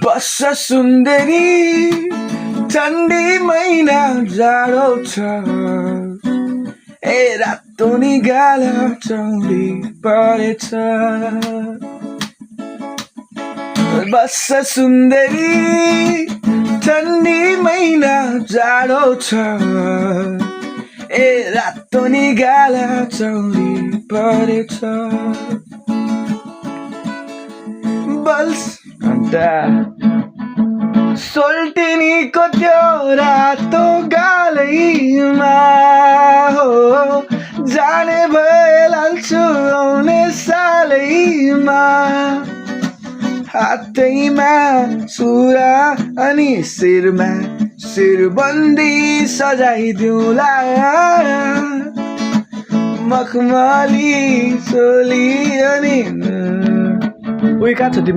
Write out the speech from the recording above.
बस्छ सुन्दरी ठन्डी महिना जाडो छ ए रातो नि गाला चौडी परेछ बस्छ सुन्दरी ठन्डी महिना जाडो छ ए रातो नि गाला चौडी परेछ बल्स सोल्टिनीको त्यो रातो गालैमा हो जाने भए लान्छु आउने सालैमा हातैमा सुरा अनि शिरमा शिरबन्दी सजाइदिउँला मखमली चोली अनि उही कहाँ छ तिम्रो